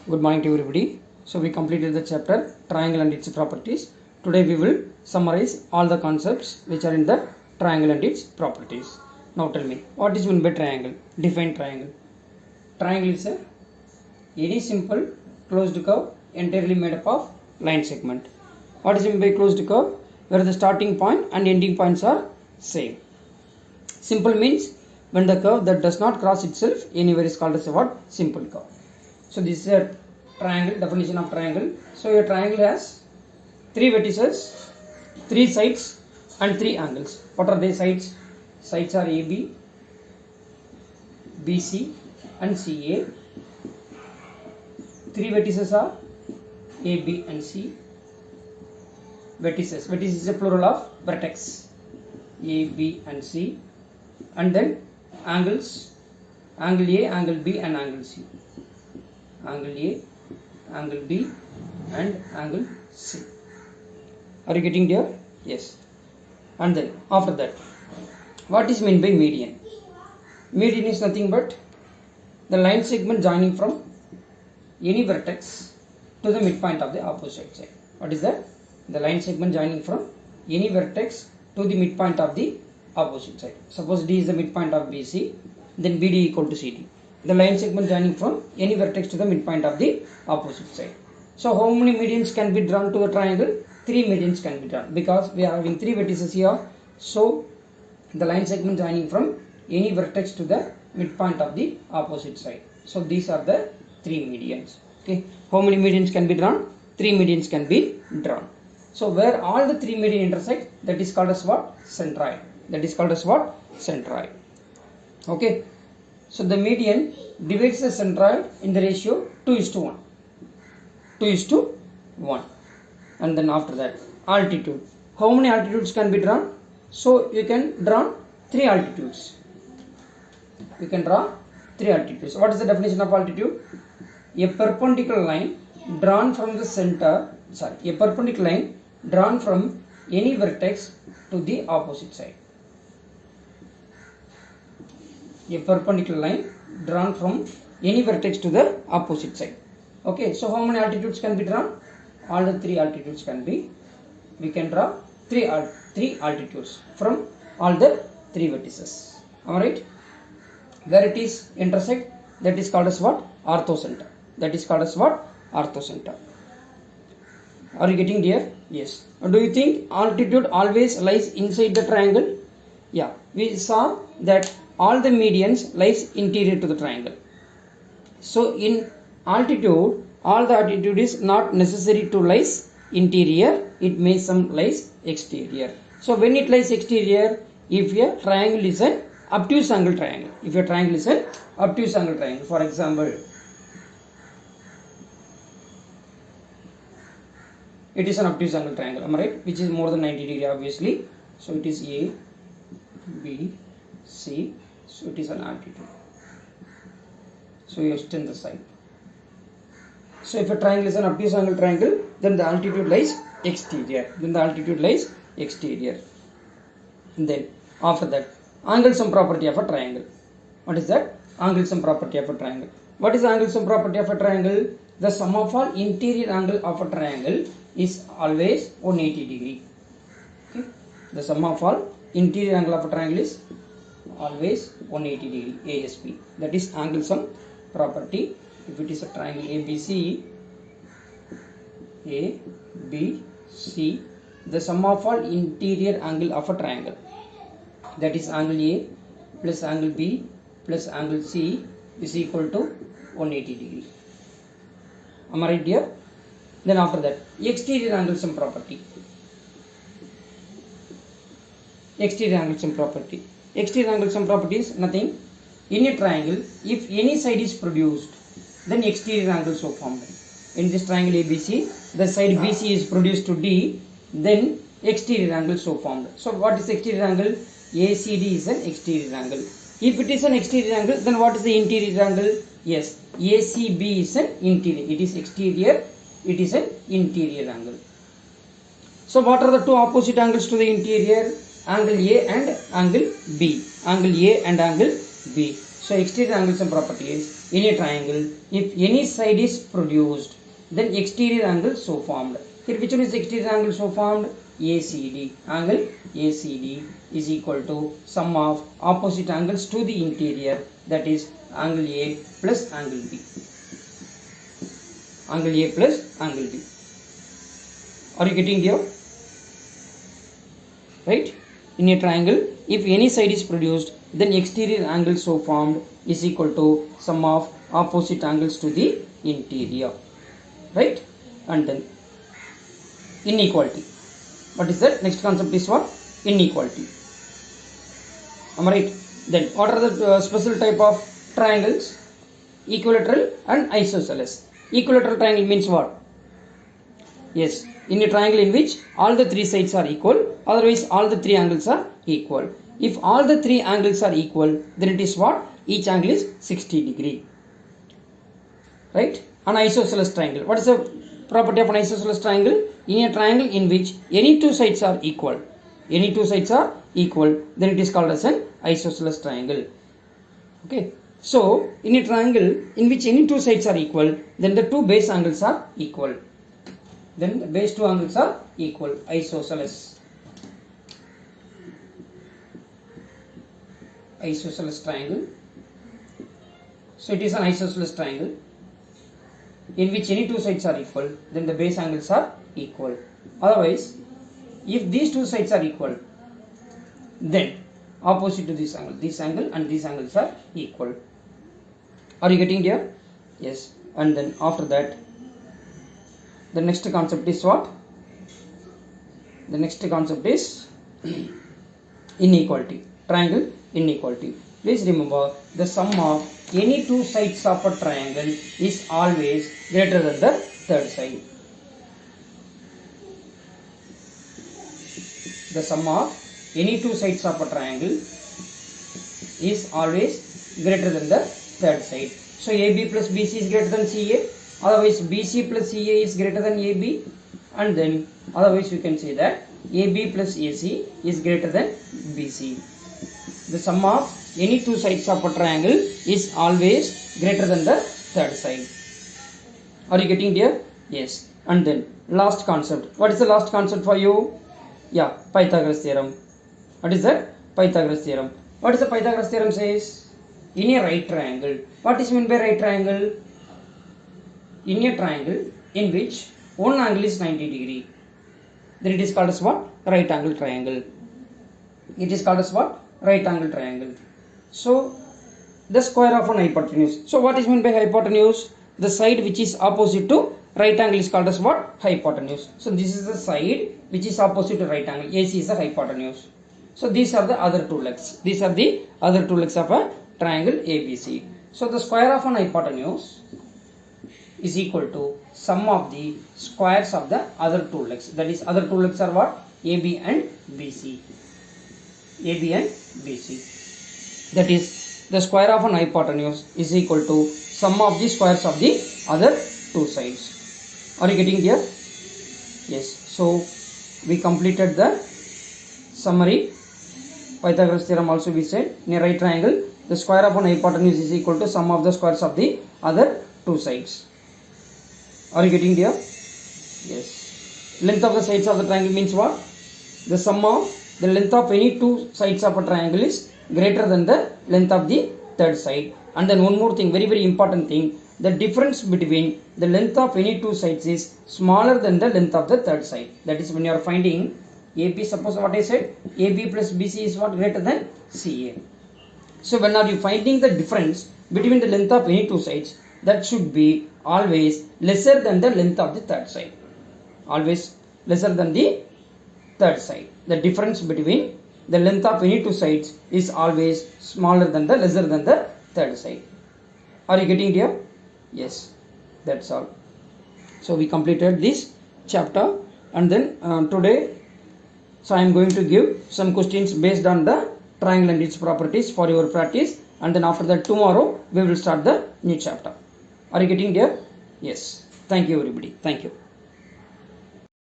Good morning to everybody. So we completed the chapter triangle and its properties. Today we will summarize all the concepts which are in the triangle and its properties. Now tell me, what is meant by triangle? Define triangle. Triangle is any simple closed curve entirely made up of line segment. What is meant by closed curve? Where the starting point and ending points are same. Simple means when the curve that does not cross itself anywhere is called as a what? Simple curve. So this is a triangle, definition of triangle. So a triangle has three vertices, three sides and three angles. What are the sides? Sides are AB, BC and CA. Three vertices are A, B and C. Vertices. Vertices is a plural of vertex. A, B and C. And then angles. Angle A, angle B and angle C. Angle A, angle B and angle C. Are you getting there? Yes. And then after that, what is meant by median? Median is nothing but the line segment joining from any vertex to the midpoint of the opposite side. What is that? The line segment joining from any vertex to the midpoint of the opposite side. Suppose D is the midpoint of BC, then BD equal to CD. The line segment joining from any vertex to the midpoint of the opposite side. So how many medians can be drawn to a triangle? 3 medians can be drawn because we are having 3 vertices here. So the line segment joining from any vertex to the midpoint of the opposite side. So these are the 3 medians. Okay. How many medians can be drawn? 3 medians can be drawn. So where all the 3 medians intersect, that is called as what? Centroid. That is called as what? Centroid. Okay. So the median divides the centroid in the ratio 2:1. 2:1. And then after that, altitude. How many altitudes can be drawn? So you can draw 3 altitudes. You can draw 3 altitudes. What is the definition of altitude? A perpendicular line drawn from the center, a perpendicular line drawn from any vertex to the opposite side. A perpendicular line drawn from any vertex to the opposite side. Okay, so how many altitudes can be drawn? All the 3 altitudes can be. We can draw 3 altitudes from all the 3 vertices. Alright? Where it is intersect, that is called as what? Orthocenter. That is called as what? Orthocenter. Are you getting there? Yes. Do you think altitude always lies inside the triangle? Yeah. We saw that all the medians lies interior to the triangle. So in altitude, all the altitude is not necessary to lies interior. It may some lies exterior. So when it lies exterior, if a triangle is an obtuse angle triangle. If a triangle is an obtuse angle triangle, for example, it is an obtuse angle triangle, am I right? Which is more than 90 degree obviously. So it is A, B, C. So it is an altitude. So you extend the side. So if a triangle is an obtuse angle triangle, then the altitude lies exterior. And then after that, angle sum property of a triangle. What is that? Angle sum property of a triangle. What is the angle sum property of a triangle? The sum of all interior angle of a triangle is always 180 degree. Okay? The sum of all interior angle of a triangle is always 180 degree ASP. That is angle sum property. If it is a triangle ABC, the sum of all interior angle of a triangle, that is angle A plus angle B plus angle C is equal to 180 degree. Am I right here? Then after that, exterior angle sum property. Exterior angle sum property. Exterior angle sum property is nothing. In a triangle, if any side is produced, then exterior angle so formed. In this triangle ABC, the side BC is produced to D, then exterior angle so formed. So what is exterior angle? ACD is an exterior angle. If it is an exterior angle, then what is the interior angle? Yes, ACB is an interior. It is exterior, it is an interior angle. So what are the two opposite angles to the interior? Angle A and angle B. Angle A and angle B. So exterior angles and property is, in a triangle, if any side is produced, then exterior angle so formed. Here which one is exterior angle so formed? ACD. Angle ACD is equal to sum of opposite angles to the interior, that is angle A plus angle B. Angle A plus angle B. Are you getting here? Right? In a triangle, if any side is produced, then exterior angle so formed is equal to sum of opposite angles to the interior. Right? And then inequality. What is that? Next concept is what? Inequality. Am I right? Then what are the special type of triangles? Equilateral and isosceles. Equilateral triangle means what? Yes, in a triangle in which all the three sides are equal, otherwise all the three angles are equal. If all the three angles are equal, then it is what? Each angle is 60 degree. Right? An isosceles triangle. What is the property of an isosceles triangle? In a triangle in which any two sides are equal, then it is called as an isosceles triangle. Okay. So, in a triangle in which any two sides are equal, then the two base angles are equal. Then the base two angles are equal. Isosceles. Isosceles triangle. So, it is an isosceles triangle in which any two sides are equal, then the base angles are equal. Otherwise, if these two sides are equal, then opposite to this angle and these angles are equal. Are you getting here? Yes. And then after that, the next concept is what? The next concept is inequality. Triangle inequality. Please remember, the sum of any two sides of a triangle is always greater than the third side. The sum of any two sides of a triangle is always greater than the third side. So AB plus BC is greater than CA, otherwise BC plus CA is greater than AB, and then otherwise we can say that AB plus AC is greater than BC. The sum of any two sides of a triangle is always greater than the third side. Are you getting there? Yes. And then last concept. What is the last concept for you? Yeah, Pythagoras theorem. What is that? Pythagoras theorem. What is the Pythagoras theorem says? In a right triangle. What is meant by right triangle? In a triangle in which one angle is 90 degree, then it is called as what? Right angle triangle. It is called as what? Right angle triangle. So the square of an hypotenuse. So what is meant by hypotenuse? The side which is opposite to right angle is called as what? Hypotenuse. So this is the side which is opposite to right angle. AC is the hypotenuse. So these are the other two legs. These are the other two legs of a triangle ABC. So the square of an hypotenuse is equal to sum of the squares of the other two legs. That is, other two legs are what? AB and BC. AB and BC. That is, the square of an hypotenuse is equal to sum of the squares of the other two sides. Are you getting here? Yes. So we completed the summary. Pythagoras theorem also we said, in a right triangle, the square of an hypotenuse is equal to sum of the squares of the other two sides. Are you getting there? Yes. Length of the sides of the triangle means what? The sum of the length of any two sides of a triangle is greater than the length of the third side. And then one more thing, very very important thing, the difference between the length of any two sides is smaller than the length of the third side. That is, when you are finding AP, suppose what I said, AB plus BC is what? Greater than CA. So when are you finding the difference between the length of any two sides, that should be always lesser than the length of the third side. Always lesser than the third side. The difference between the length of any two sides is always smaller than the lesser than the third side. Are you getting it here? Yes. That's all. So we completed this chapter, and then today, so I am going to give some questions based on the triangle and its properties for your practice, and then after that tomorrow we will start the new chapter. Are you getting there? Yes. Thank you everybody. Thank you.